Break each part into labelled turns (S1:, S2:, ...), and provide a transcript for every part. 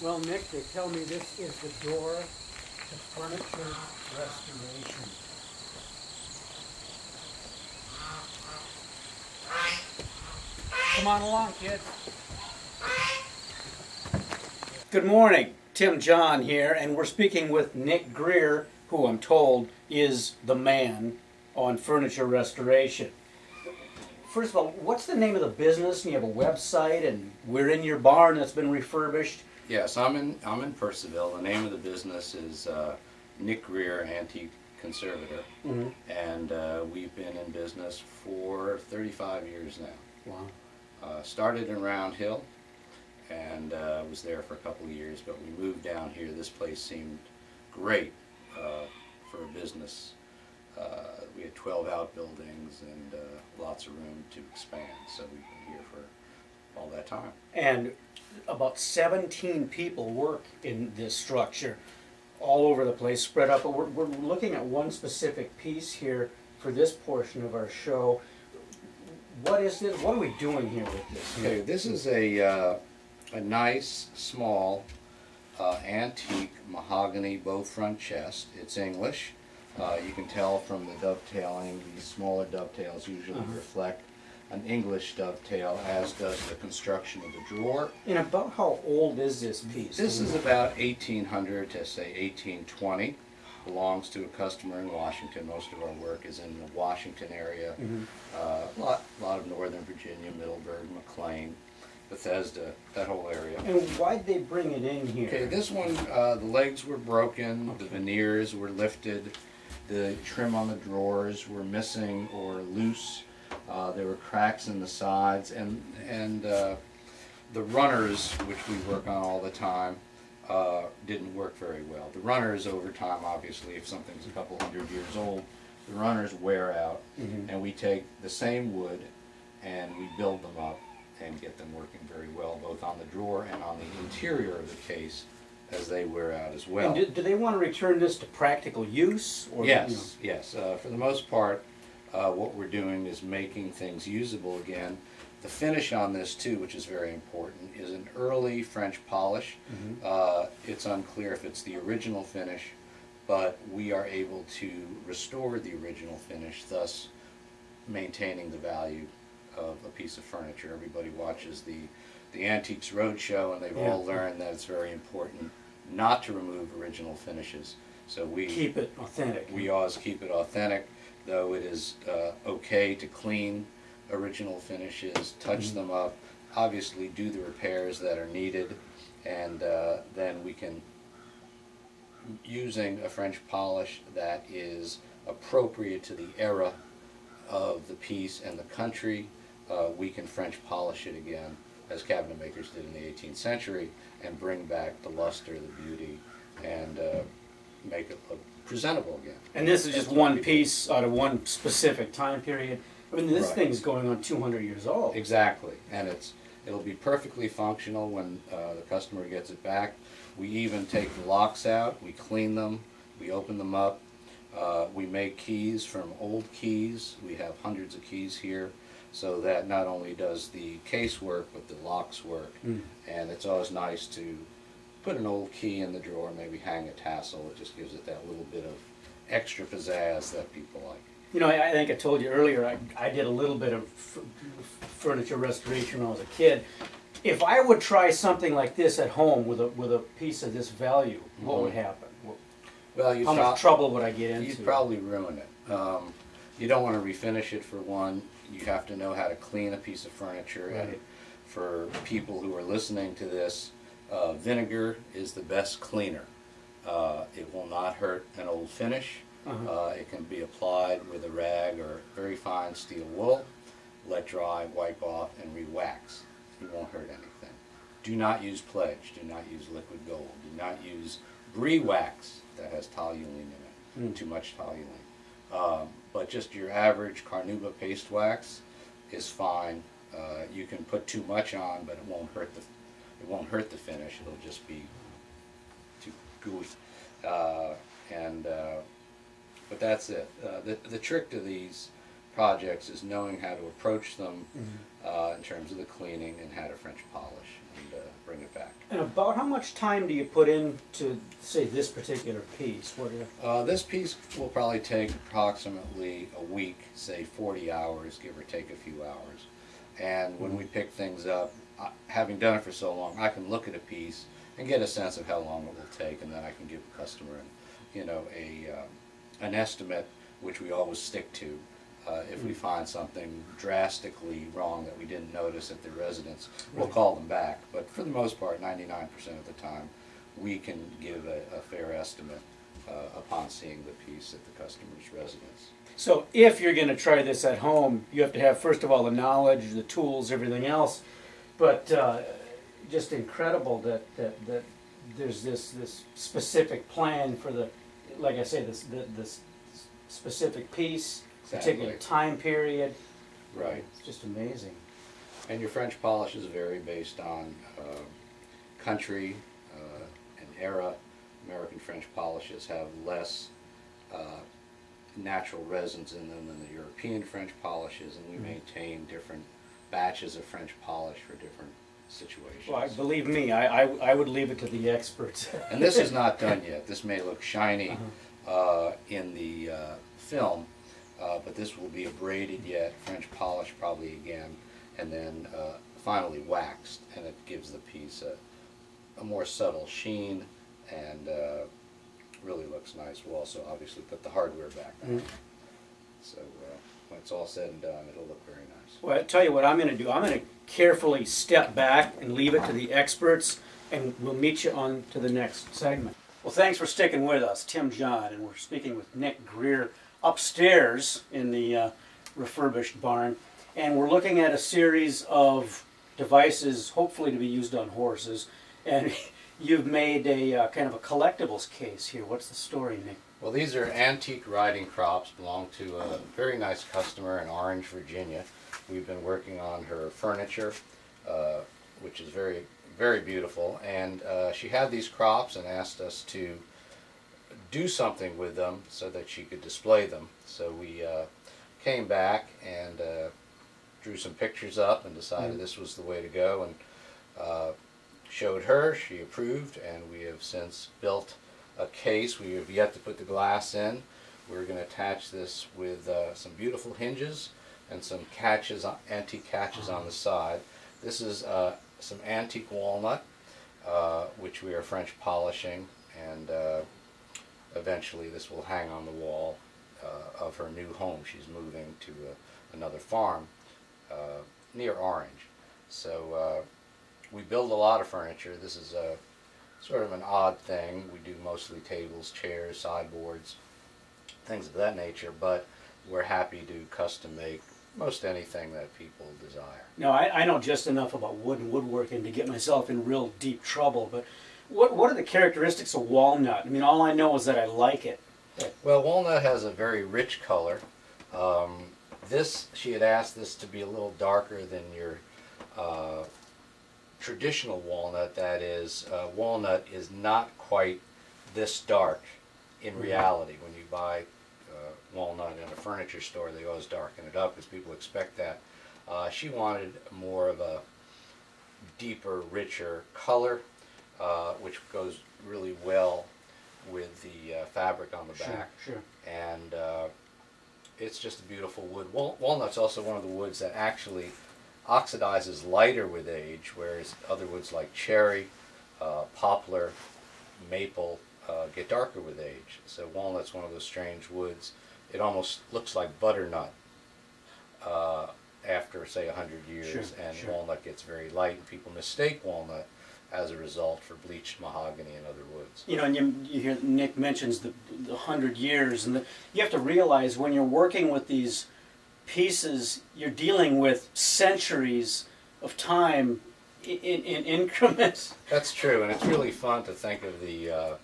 S1: Well, Nick, they tell me this is the door to furniture restoration. Come on along, kid. Good morning. Tim Jon here, and we're speaking with Nick Greer, who I'm told is the man on furniture restoration. First of all, what's the name of the business? And you have a website, and we're in your barn that's been refurbished.
S2: Yes, I'm in Purcellville. The name of the business is Nick Greer, Antique Conservator, and we've been in business for 35 years now.
S1: Wow.
S2: Started in Round Hill, and was there for a couple of years, but we moved down here. This place seemed great for a business. We had 12 outbuildings and lots of room to expand, so we've been here for all that time.
S1: And about 17 people work in this structure all over the place, spread out, but we're looking at one specific piece here for this portion of our show. What is this? What are we doing here with this?
S2: Okay, this is a nice, small, antique mahogany bow front chest. It's English. You can tell from the dovetailing, these smaller dovetails usually reflect an English dovetail, as does the construction of the drawer.
S1: And about how old is this piece?
S2: This is about 1800 to say 1820. Belongs to a customer in Washington. Most of our work is in the Washington area. A lot of Northern Virginia, Middleburg, McLean, Bethesda, that whole area.
S1: And why'd they bring it in here?
S2: Okay, this one, the legs were broken, the veneers were lifted, the trim on the drawers were missing or loose. There were cracks in the sides, and the runners, which we work on all the time, didn't work very well. The runners over time, obviously, if something's a couple hundred years old, the runners wear out, and we take the same wood and we build them up and get them working very well, both on the drawer and on the interior of the case as they wear out as well.
S1: And do they want to return this to practical use? Or,
S2: yes, yes. For the most part, what we're doing is making things usable again. The finish on this, too, which is very important, is an early French polish. It's unclear if it's the original finish, but we are able to restore the original finish, thus maintaining the value of a piece of furniture. Everybody watches the Antiques Roadshow, and they've all learned that it's very important not to remove original finishes. So we
S1: keep it authentic.
S2: We always keep it authentic, though it is okay to clean original finishes, touch them up, obviously do the repairs that are needed, and then we can, using a French polish that is appropriate to the era of the piece and the country, we can French polish it again, as cabinet makers did in the 18th century, and bring back the luster, the beauty, and make it look presentable again.
S1: And this is just one piece out of one specific time period. I mean, this thing's going on 200 years old.
S2: Exactly, and it'll be perfectly functional when the customer gets it back. We even take the locks out, we clean them, we open them up. We make keys from old keys. We have hundreds of keys here, so that not only does the case work, but the locks work. And it's always nice to put an old key in the drawer, maybe hang a tassel. It just gives it that little bit of extra pizzazz that people like.
S1: You know, I think I told you earlier, I did a little bit of furniture restoration when I was a kid. If I would try something like this at home with a piece of this value, what would happen?
S2: Well,
S1: how much trouble would I get into?
S2: You'd probably ruin it. You don't want to refinish it, for one. You have to know how to clean a piece of furniture. And for people who are listening to this, vinegar is the best cleaner. It will not hurt an old finish. It can be applied with a rag or very fine steel wool, let dry, wipe off, and re-wax. It won't hurt anything. Do not use pledge. Do not use liquid gold. Do not use brie wax that has toluene in it. Too much toluene. But just your average carnauba paste wax is fine. You can put too much on, but it won't hurt the finish. It'll just be too gooey. But that's it. The trick to these projects is knowing how to approach them in terms of the cleaning and how to French polish and bring it back.
S1: And about how much time do you put into, say, this particular piece?
S2: This piece will probably take approximately a week, say 40 hours, give or take a few hours. And when we pick things up, having done it for so long, I can look at a piece and get a sense of how long it will take, and then I can give the customer, an estimate, which we always stick to. If we find something drastically wrong that we didn't notice at the residence, we'll call them back. But for the most part, 99% of the time, we can give a fair estimate upon seeing the piece at the customer's residence.
S1: So if you're going to try this at home, you have to have, first of all, the knowledge, the tools, everything else. But just incredible that there's this specific plan for the, like I say, this specific piece, particular time period.
S2: Right.
S1: It's just amazing.
S2: And your French polishes vary based on country and era. American French polishes have less natural resins in them than the European French polishes, and we maintain different batches of French polish for different situations.
S1: Well, believe me, I would leave it to the experts.
S2: And this is not done yet. This may look shiny in the film, but this will be abraded yet, French polish probably again, and then finally waxed, and it gives the piece a more subtle sheen, and really looks nice. We'll also obviously put the hardware back on. So when it's all said and done, it'll look very nice.
S1: Well, I'll tell you what I'm going to do. I'm going to carefully step back and leave it to the experts, and we'll meet you on to the next segment. Well, thanks for sticking with us. Tim Jon, and we're speaking with Nick Greer upstairs in the refurbished barn, and we're looking at a series of devices, hopefully to be used on horses, and you've made a kind of a collectibles case here. What's the story, Nick?
S2: Well, these are antique riding crops, belong to a very nice customer in Orange, Virginia. We've been working on her furniture, which is very, very beautiful, and she had these crops and asked us to do something with them so that she could display them. So we came back and drew some pictures up and decided this was the way to go, and showed her. She approved, and we have since built a case. We have yet to put the glass in. We're going to attach this with some beautiful hinges and some catches, antique catches on the side. This is some antique walnut, which we are French polishing, and eventually this will hang on the wall of her new home. She's moving to another farm near Orange. So we build a lot of furniture. This is a sort of an odd thing. We do mostly tables, chairs, sideboards, things of that nature, but we're happy to custom make most anything that people desire.
S1: No, I know just enough about wood and woodworking to get myself in real deep trouble, but what are the characteristics of walnut? I mean, all I know is that I like it.
S2: Well, walnut has a very rich color. She had asked this to be a little darker than your traditional walnut. That is, walnut is not quite this dark in reality. When you buy walnut in a furniture store, they always darken it up because people expect that. She wanted more of a deeper, richer color, which goes really well with the fabric on the back.
S1: Sure.
S2: And it's just a beautiful wood. Walnut's also one of the woods that actually oxidizes lighter with age, whereas other woods like cherry, poplar, maple get darker with age. So walnut's one of those strange woods. It almost looks like butternut after, say, 100 years, and walnut gets very light, and people mistake walnut as a result for bleached mahogany and other woods.
S1: You know, and you hear Nick mentions the 100 years, and you have to realize when you're working with these pieces, you're dealing with centuries of time in increments.
S2: That's true, and it's really fun to think of the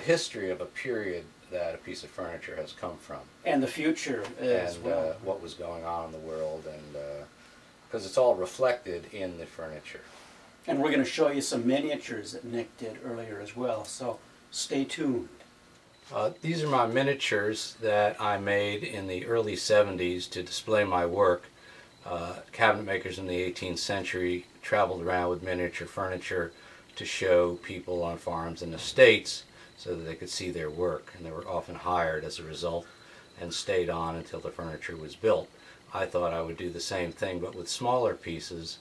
S2: history of a period that a piece of furniture has come from.
S1: And the future as well.
S2: And what was going on in the world, and because it's all reflected in the furniture.
S1: And we're going to show you some miniatures that Nick did earlier as well, so stay tuned.
S2: These are my miniatures that I made in the early 70s to display my work. Cabinet makers in the 18th century traveled around with miniature furniture to show people on farms in the States so that they could see their work, and they were often hired as a result and stayed on until the furniture was built. I thought I would do the same thing, but with smaller pieces.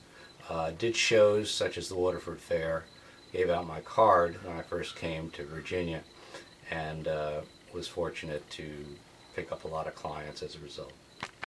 S2: Did shows such as the Waterford Fair, gave out my card when I first came to Virginia, and was fortunate to pick up a lot of clients as a result.